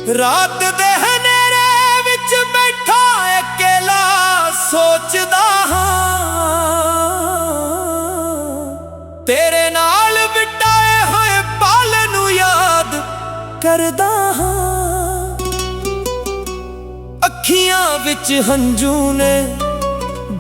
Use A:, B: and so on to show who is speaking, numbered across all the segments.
A: रात दे हनेरे विच बैठा अकेला सोचदा हां, तेरे नाल बिताए होए पल नूं याद करदा हां। अखियां विच हंजू ने,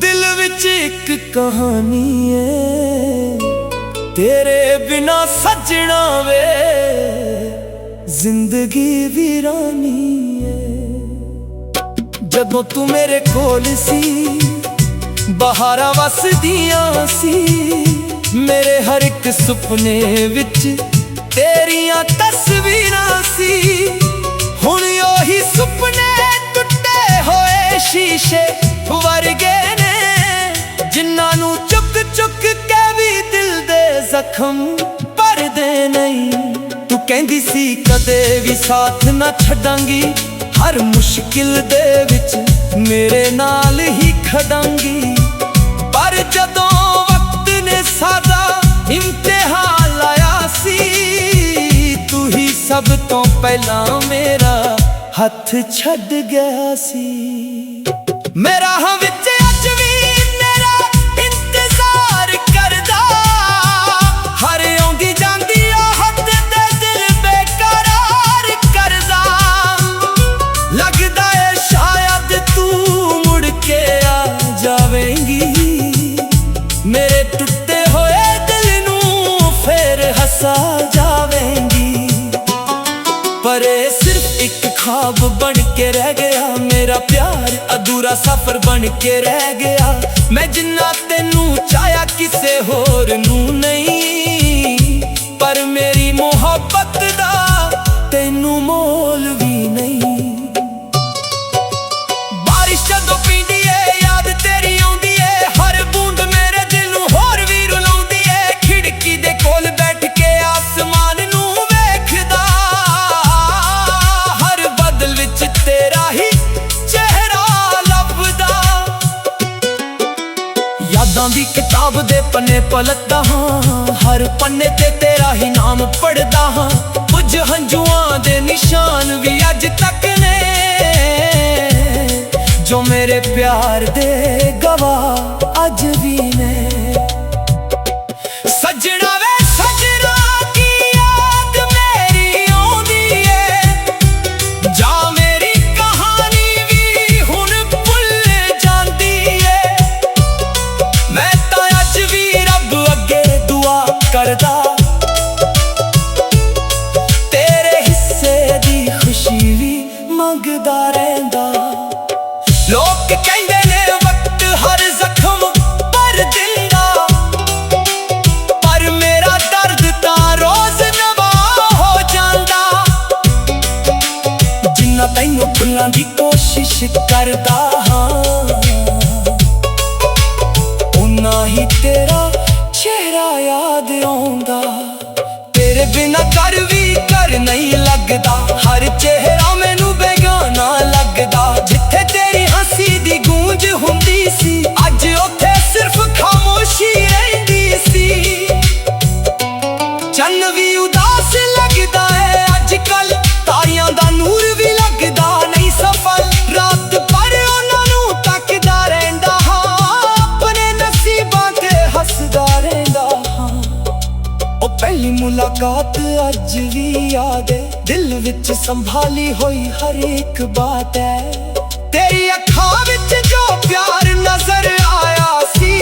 A: दिल विच एक कहानी है, तेरे बिना सजना वे जिंदगी वीरानी है। जदों तू मेरे कोल सी बहारां वसदियां सी, मेरे हर एक सुपने विच तेरियां तस्वीरां सी। हुण ओही सुपने टुटे होए शीशे वर्गे ने, जिन्हां नूं चुक चुक के भी दिल दे जख्म भरदे नहीं। तू कहंदी सी कदे भी साथ ना छड्डांगी, हर मुश्किल दे विच मेरे नाल ही खड़ांगी। पर जदों वक्त ने सादा इम्तिहान लाया सी, तू ही सब तो पहला मेरा हथ छड्ड गया सी। मेरा हाँ विच अज भी मेरा इंतजार करदा, हर आउंदी जांदी आहट दे दिल बेकरार करदा। लगदा है शायद तू मुड़ के आ जावेंगी, मेरे टुटे होए दिल नूं फेर हसा जावेंगी। पर सिर्फ एक ख्वाब बन के रह गया, मेरा प्यार अधूरा सफर बन के रह गया। मैं जिन्ना तेनू चाया किसे होर नू नहीं, पर मेरी मोहब्बत दा तेनू मोल भी नहीं। बारिश जदों पींदी है याद तेरी आउंदी है, हर बूंद मेरे दिल नू होर भी रुलाउंदी है। खिड़की दे कोल बैठ के आसमान नू वेखदा, हर बदल विच तेरा ही चेहरा लभदा। यादां दी किताब दे पन्ने पलटदा हां, हर पन्ने ते तेरा ही नाम पढ़दा हां। कुछ हंजुआं दे निशान भी अज तक ने, जो मेरे प्यार दे गवाह अज भी ने। सजना वे सजना की याद मेरी आउंदी है, जा मेरी कहानी भी हुण भुल जांदी है। मैं तां अज भी रब अगे दुआ करदा, तेरे हिस्से दी खुशी भी मंगदा रहिंदा। लोग कहंदे ने वक्त हर जख्म भर दिंदा, पर मेरा दर्द तां रोज नवा हो जांदा। जिन्ना तैनू भुल्लां दी कोशिश करदा हां, उन्ना ही तेरा चेहरा याद आउंदा। तेरे बिना कर भी कर नहीं लगदा, हर चेहरा मैनू बेगाना लगदा। जिथे तेरी हंसी दी गूंज हुंदी सी, अज उथे सिर्फ खामोशी रहिंदी सी। चन्न भी उदास लगदा है अजकल, तारियां दा नूर भी लगदा नहीं सफल। रात भर उन्हां नूं तकदा रहिंदा हां, अपने नसीबां ते हसदा रहिंदा हां। ओ पहली मुलाकात अज भी याद है, दिल विच संभाली होई हर एक बात है। तेरी अखां विच जो प्यार नजर आया सी,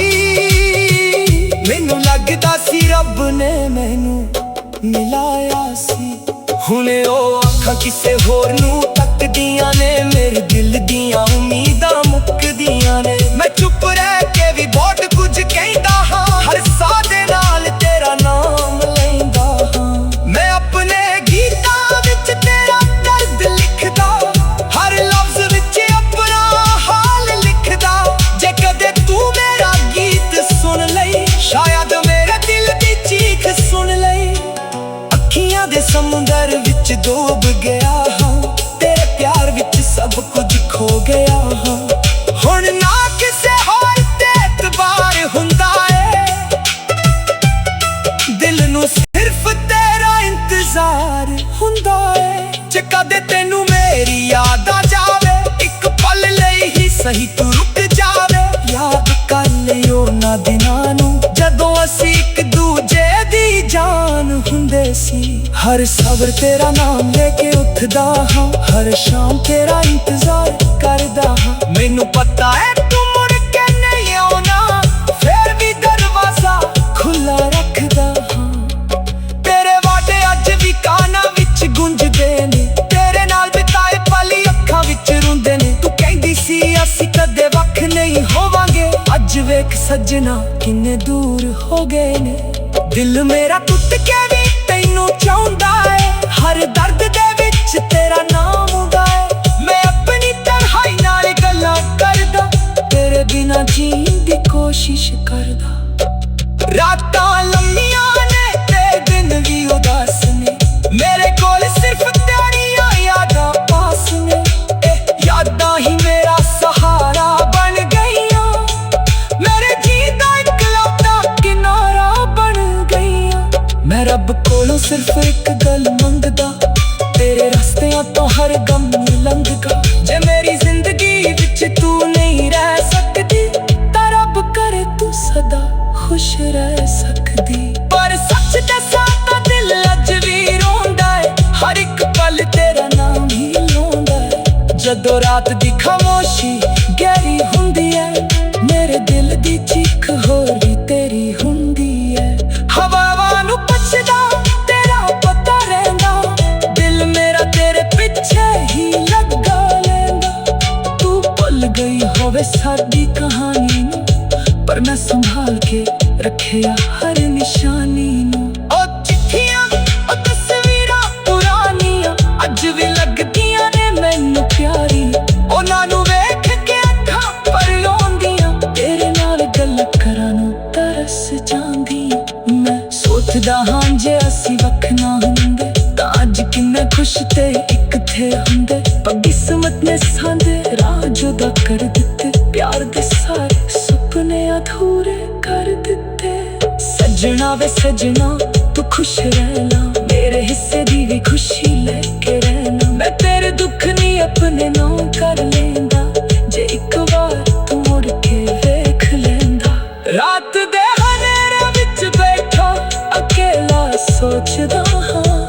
A: मैनू लगदा सी रब ने मैनू मिलाया सी। हुणे ओ अखां किसे होर नू तकदियां ने, मेरे दिल दियां उम्मीदां मुकदियां ने। मैं चुप रह के भी बहुत कुछ कहंदा हां, हर साह दे नाल तेरा नाम लैंदा हां। मैं अपने गीतां विच तेरा दर्द लिखदा, हर लफ्ज विच अपना हाल लिखदा। जे कदे तू मेरा गीत सुन लई, शायद मेरे दिल दी चीख सुन लई। अखियां दे समुंदर विच डूब गया हां, तेरे प्यार विच सब कुछ खो गया हां। हुण ना किसे होर ते एतबार हुंदा है, ਨਹੀਂ ਤੂੰ ਰੁਕ ਜਾਵੇ। ਯਾਦ ਕਰ ਲਿਓ ਨਾ ਦਿਨਾਂ ਨੂੰ ਜਦੋਂ ਅਸੀਂ ਇੱਕ ਦੂਜੇ ਦੀ ਜਾਨ ਹੁੰਦੇ ਸੀ। ਹਰ ਸਬਰ ਤੇਰਾ ਨਾਮ ਲੈ ਕੇ ਉੱਠਦਾ ਹਾਂ, ਹਰ ਸ਼ਾਮ ਤੇਰਾ ਇੰਤਜ਼ਾਰ ਕਰਦਾ ਹਾਂ। ਮੈਨੂੰ ਪਤਾ ਹੈ ਤੂੰ ਮੁੜ ਕੇ ਨਹੀਂ ਆਉਣਾ, ਫੇਰ ਵੀ ਦਰਵਾਜ਼ਾ ਖੁੱਲਾ ਰੱਖਦਾ ਹਾਂ। ਤੇਰੇ ਵਾਅਦੇ ਅੱਜ ਵੀ ਕਾਨਾਂ ਵਿੱਚ ਗੂੰਜਦੇ ਨੇ, ਤੇਰੇ ਨਾਲ ਬਿਤਾਏ ਪਲ ਅੱਖਾਂ ਵਿੱਚ ਰੁੰਦੇ ਨੇ। ਤੂੰ ਕਹਿੰਦੀ ਸੀ ਅਸੀਂ ਕਦੇ ਵੱਖ ਨਹੀਂ ਹੋਵਾਂਗੇ, ਅੱਜ ਵੇਖ ਸੱਜਣਾ ਕਿੰਨੇ ਦੂਰ ਹੋ ਗਏ ਨੇ। ਦਿਲ ਮੇਰਾ ਟੁੱਟ ਕੇ ਵੀ ਤੈਨੂੰ ਚਾਹੁੰਦਾ ਏ, ਹਰ ਦਰਦ ਦੇ ਵਿੱਚ ਤੇਰਾ ਨਾਮ ਹੁੰਦਾ ਏ। ਮੈਂ ਆਪਣੀ ਤਨਹਾਈ ਨਾਲ ਗੱਲਾਂ ਕਰਦਾ, ਤੇਰੇ ਬਿਨਾਂ ਜੀਣ ਦੀ ਕੋਸ਼ਿਸ਼ ਕਰਦਾ। ਰਾਤਾਂ ਲੰਮੀਆਂ ਨੇ ਤੇ ਦਿਨ ਵੀ ਉਦਾਸ ਨੇ, ਮੇਰੇ ਕੋਲ ਸਿਰਫ ਤੇਰੀਆਂ ਯਾਦਾਂ ਪਾਸ ਨੇ। ਇਹ ਯਾਦਾਂ ਹੀ ਮੇਰਾ ਸਹਾਰਾ ਬਣ ਗਈਆਂ, ਮੇਰੇ ਜੀਅ ਦਾ ਇਕਲੌਤਾ ਕਿਨਾਰਾ ਬਣ ਗਈਆਂ। ਮੈਂ ਰੱਬ ਕੋਲੋਂ ਸਿਰਫ ਇੱਕ ਗੱਲ ਮੰਗਦਾ, ਤੇਰੇ ਰਸਤਿਆਂ ਤੋਂ ਹਰ ਗਮ ਲੰਘਦਾ। ਜੇ ਮੇਰੀ ਜ਼ਿੰਦਗੀ ਵਿੱਚ ਤੂੰ ਨਹੀਂ ਰਹਿ ਸਕਦੀ, ਤਾਂ ਰੱਬ ਕਰੇ ਤੂੰ ਸਦਾ ਖੁਸ਼ ਰਹਿ ਸਕਦੀ। ਪਰ ਸੱਚ ਦੱਸਾਂ ਤਾਂ ਦਿਲ ਅੱਜ ਵੀ ਰੋਂਦਾ ਏ, ਹਰ ਇੱਕ ਪਲ ਤੇਰਾ ਨਾਮ ਹੀ ਲਾਉਂਦਾ ਏ। ਜਦੋਂ ਰਾਤ ਦੀ ਖਾਮੋਸ਼ੀ ਗਹਿਰੀ ਹੁੰਦੀ ਏ, ਮੇਰੇ ਦਿਲ ਦੀ ਚੀਖ ਹੋਰ ਵੀ ਤੇਰੀ ਹੁੰਦੀ ਏ। ਹਵਾਵਾਂ ਨੂੰ ਪੁੱਛਦਾ ਤੇਰਾ ਪਤਾ ਰਹਿੰਦਾ, ਦਿਲ ਮੇਰਾ ਤੇਰੇ ਪਿੱਛੇ ਹੀ ਲੱਗਾ ਲੈਂਦਾ। ਤੂੰ ਭੁੱਲ ਗਈ ਹੋਵੇ ਸਾਡੀ ਕਹਾਣੀ ਨੂੰ, ਪਰ ਮੈਂ ਸੰਭਾਲ ਕੇ ਰੱਖਿਆ ਹਰ ਨਿਸ਼ਾਨੀ ਨੂੰ। ਉਹ ਚਿੱਠੀਆਂ ਉਹ ਤਸਵੀਰਾਂ ਪੁਰਾਣੀਆਂ ਅੱਜ ਵੀ ਲੱਗਦੀਆਂ ਨੇ ਮੈਨੂੰ ਪਿਆਰੀ। ਉਹਨਾਂ ਨੂੰ ਵੇਖ ਕੇ ਅੱਖਾਂ ਭਰ ਆਉਂਦੀਆਂ, ਤੇਰੇ ਨਾਲ ਗੱਲ ਕਰਾਂ ਨੂੰ ਤਰਸ ਜਾਂਦੀ। ਮੈਂ ਸੋਚਦਾ ਹਾਂ ਜੇ ਅਸੀਂ ਵੱਖ ਨਾ ਹੁੰਦੇ, ਤਾਂ ਅੱਜ ਕਿੰਨੇ ਖੁਸ਼ ਤੇ ਇੱਕ ਥੇ ਹੁੰਦੇ। ਪਰ ਕਿਸਮਤ ਨੇ ਸਾਡੇ ਰਾਹ ਜੁਦਾ ਕਰ ਦਿੱਤੇ, ਪਿਆਰ ਦੇ ਸਾਰੇ ਸੁਪਨੇ ਅਧੂਰੇ ਕਰ ਦਿੱਤੇ। ਸੱਜਣਾ ਵੇ ਸੱਜਣਾ ਤੂੰ ਖੁਸ਼ ਰਹਿਣਾ, ਮੇਰੇ ਹਿੱਸੇ ਦੀ ਵੀ ਖੁਸ਼ੀ ਲੈ ਕੇ ਰਹਿਣਾ। ਮੈਂ ਤੇਰੇ ਦੁੱਖ ਨਹੀਂ ਆਪਣੇ ਨਾਂ ਕਰ ਲੈਂਦਾ, ਜੇ ਇੱਕ ਵਾਰ ਤੂੰ ਮੁੜ ਕੇ ਵੇਖ ਲੈਂਦਾ। ਰਾਤ ਦੇ ਹਨੇਰੇ ਵਿੱਚ ਬੈਠਾ ਅਕੇਲਾ ਸੋਚਦਾ ਹਾਂ,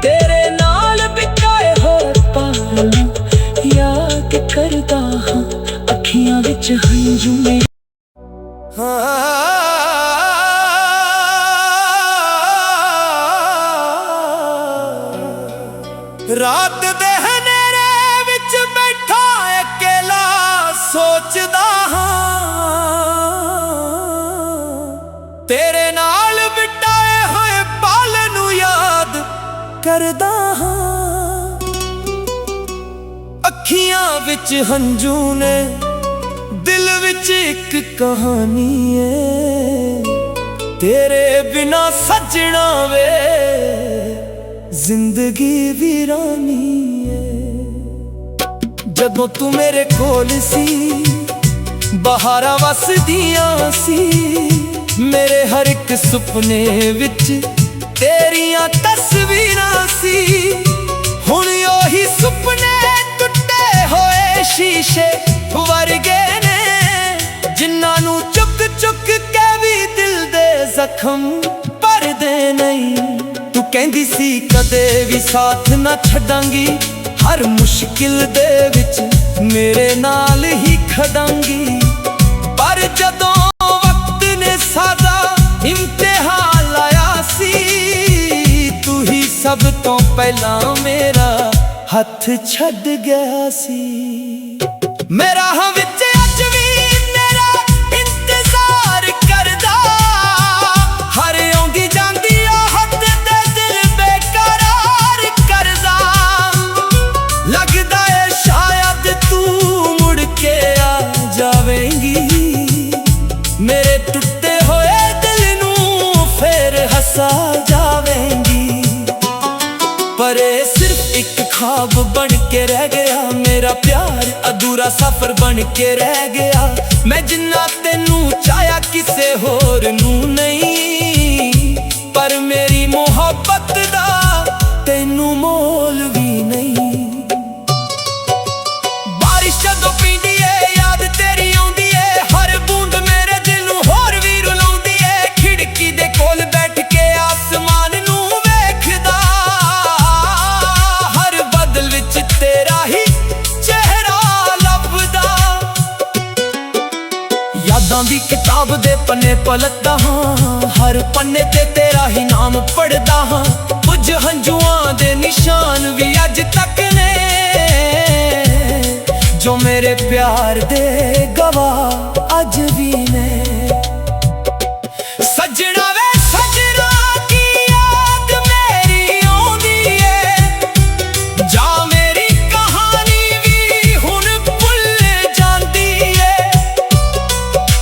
A: ਤੇਰੇ ਨਾਲ ਬਿਤਾਏ ਹੋਏ ਪਲ ਯਾਦ ਕਰਦਾ ਹਾਂ। ਅੱਖੀਆਂ ਵਿੱਚ ਹੰਝੂ ਨੇ ਰਾਤ ਦੇ ਹਨੇਰੇ ਵਿੱਚ ਬੈਠਾ ਅਕੇਲਾ ਸੋਚਦਾ ਹਾਂ, ਤੇਰੇ ਨਾਲ ਬਿਤਾਏ ਹੋਏ ਪਲ ਨੂੰ ਯਾਦ ਕਰਦਾ ਹਾਂ। ਅੱਖੀਆਂ ਵਿੱਚ ਹੰਝੂ ਨੇ, ਦਿਲ ਵਿੱਚ ਇੱਕ ਕਹਾਣੀ ਏ। ਤੇਰੇ ਬਿਨਾ ਸੱਜਣਾ ਵੇ ਜ਼ਿੰਦਗੀ ਵੀਰਾਨੀ ਏ। ਜਦੋਂ ਤੂੰ ਮੇਰੇ ਕੋਲ ਸੀ ਬਹਾਰਾਂ ਵਸਦੀਆਂ ਸੀ, ਮੇਰੇ ਹਰ ਇੱਕ ਸੁਪਨੇ ਵਿੱਚ ਤੇਰੀਆਂ ਤਸਵੀਰਾਂ ਸੀ। ਹੁਣ ਉਹੀ ਸੁਪਨੇ ਟੁੱਟੇ ਹੋਏ ਸ਼ੀਸ਼ੇ ਵਰਗੇ ਨੇ, ਜਿਨ੍ਹਾਂ ਨੂੰ ਚੁੱਕ ਚੁੱਕ ਕੇ ਵੀ ਦਿਲ ਦੇ ਜ਼ਖਮ ਭਰਦੇ ਨਹੀਂ। ਤੂੰ ਕਹਿੰਦੀ ਸੀ ਕਦੇ ਵੀ ਸਾਥ ਨਾ ਛੱਡਾਂਗੀ, ਹਰ ਮੁਸ਼ਕਿਲ ਦੇ ਵਿੱਚ ਮੇਰੇ ਨਾਲ ਹੀ ਖੜਾਂਗੀ। ਪਰ ਜਦੋਂ ਵਕਤ ਨੇ ਸਾਡਾ ਇਮਤਿਹਾਨ ਲਾਇਆ ਸੀ, ਤੂੰ ਹੀ ਸਭ ਤੋਂ ਪਹਿਲਾਂ ਮੇਰਾ ਹੱਥ ਛੱਡ ਗਿਆ ਸੀ। ਮੇਰਾ ਹਾਂ ਵਿੱਚ ਅੱਜ ਵੀ ਮੇਰਾ ਇੰਤਜ਼ਾਰ ਕਰਦਾ, ਹਰ ਆਉਂਦੀ ਜਾਂਦੀ ਆਹਟ ਦੇ ਦਿਲ ਬੇਕਰਾਰ ਕਰਦਾ। ਲੱਗਦਾ ਏ ਸ਼ਾਇਦ ਤੂੰ ਮੁੜ ਕੇ ਆ ਜਾਵੇਂਗੀ, ਮੇਰੇ ਟੁੱਟੇ ਹੋਏ ਦਿਲ ਨੂੰ ਫੇਰ ਹੱਸਾ ਜਾਵੇਂਗੀ। ਪਰ ਇਹ ਸਿਰਫ ਇੱਕ ख्वाब बन के रह गया, मेरा प्यार अधूरा सफर बन के रह गया। मैं जिन्ना तेनू चाया किसे होर नू नहीं, पर मेरी मोहब्बत दा तेनू मोल भी नहीं। बारिश जदों पींदी है यादां दी किताब दे पन्ने पलटदा हां, हर पन्ने ते तेरा ही नाम पढ़दा हां। कुछ हंजुआं दे निशान भी अज तक ने, जो मेरे प्यार दे गवाह अज भी ने। सजना वे सजना की याद मेरी आउंदी है, जा मेरी कहानी भी हुण भुल जांदी है।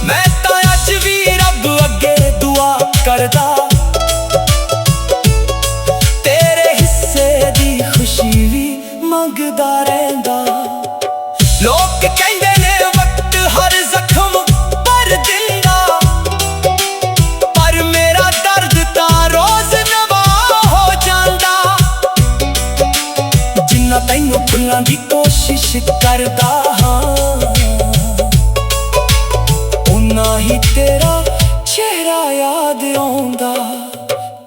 A: मैं तां अज भी रब अगे दुआ करदा, तेरे हिस्से दी खुशी भी मंगदा रहिंदा। लोग कहंदे ने वक्त हर जख्म भर दिंदा, पर मेरा दर्द तां रोज नवा हो जांदा। जिन्ना तैनू भुल्लण दी कोशिश करदा हां, उन्ना ही तेरा चेहरा याद आउंदा।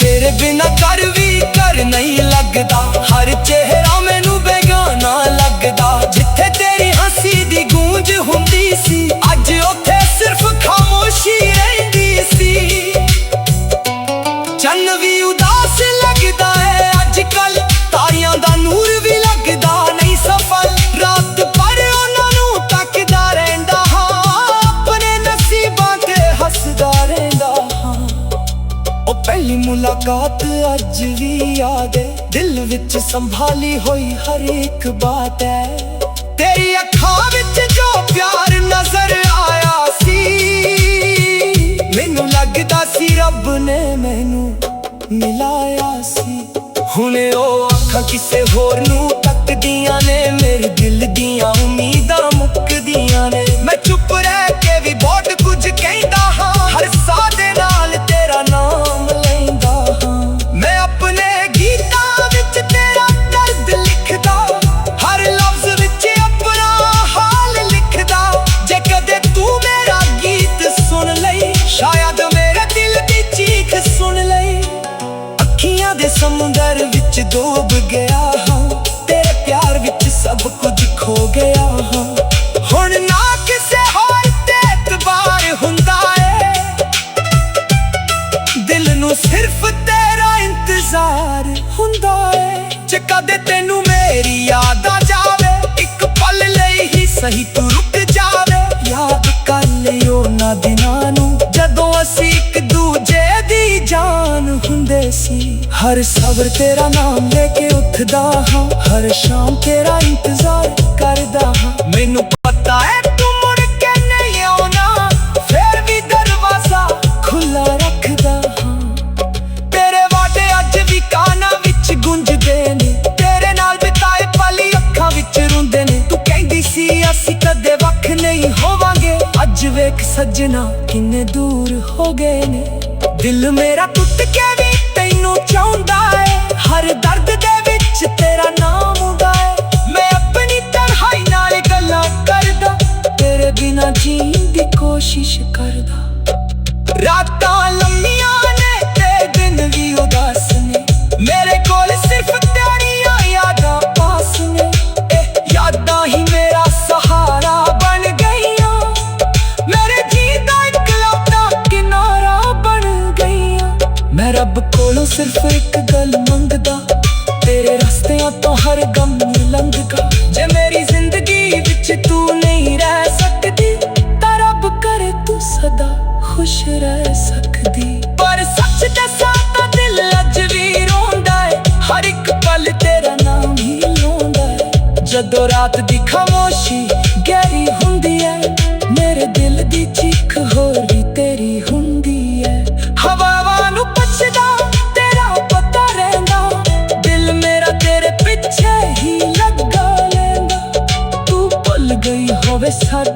A: तेरे बिना कर भी कर नहीं लगदा, हर चेहरा मैनू बेगाना लगदा। जिथे तेरी हंसी दी गूंज हुंदी सी, अज उत्थे सिर्फ खामोशी रहिंदी सी। चन्न भी उदास लगदा है अजकल, तारियां दा नूर भी लगदा नहीं सफल। रात भर उन्हां नू तकदा रहिंदा हां, अपने नसीबां ते हसदा रहिंदा हां। ओ पहली मुलाकात अज भी याद है, दिल विच संभाली होई हर एक बात है। तेरी अखां विच जो प्यार नजर आया सी, मैनू लगदा सी रब ने मैनू मिलाया सी। हुणे ओ अखां किसे होर नू तकदियां ने, मेरे दिल दियां उम्मीदां मुकदियां ने। मैं चुप रह के भी बहुत कुछ कहंदा हां, हर साह दे नाल तेरा नाम लैंदा हां। मैं अपने गीतां विच तेरा दर्द लिखदा, हर लफ्ज विच अपना हाल लिखदा। जे कदे तू मेरा गीत सुन लई, शायद मेरे दिल दी चीख सुन लई। अखियां दे समुंदर विच डूब गया हां, तेरे प्यार विच सब कुछ खो गया हां। हुण ना किसे होर ते एतबार हुंदा है, दिल नू सिर्फ तेरा इंतजार हुंदा है। जे कदे तेनू मेरी याद आ जावे, एक पल लई ही सही तू रुक जावे। याद कर लियो ना दिनां नू, जदों असीं एक दूजे दी जान हुंदे सी। हर सबर तेरा नाम लेके उठदा हां, हर शाम तेरा इंतजार करदा हां। मैनू पता है तू मुड़ के नहीं आउणा, फिर भी दरवाजा खुला रखदा हां। तेरे वादे अज भी कानां विच गूंजदे ने, तेरे नाल बिताए पल अखां विच रुंदे ने। तू कहंदी सी असीं कदे वख नहीं होवांगे, अज वेख सजना किन्ने दूर हो गए ने। दिल मेरा टुट के भी तैनू चाहुंदा है, हर दर्द दे विच तेरा नाम हुंदा है। मैं अपनी तन्हाई नाल गल्लां करदा, तेरे बिना जीण दी कोशिश करदा। रातां लम्मियां ने ते दिन भी उदास ने, मेरे कोल सिर्फ तेरियां यादां पास ने। यादां ही मेरा सहारा बन गईयां, मेरे जी दा इकलौता किनारा बन गईयां। मैं रब कोलों सिर्फ एक गल मंगदा, तेरे रस्तियां तो हर गम लंघगा। जे मेरी जिंदगी विच तू नहीं रह सकदी, तां रब करे तू सदा खुश रह सकदी। पर सच दसां तां दिल अज भी रोंदा है, हर एक पल तेरा नाम ही लौंदा है। जदों रात दी खामोशी गहरी हुंदी है, मेरे दिल दी चीख होर भी तेरी हुंदी है। हवावां नू पुछदा तेरा पता रहिंदा, दिल मेरा तेरे पिछे ही लगा लैंदा। तू भुल गई होवे साडी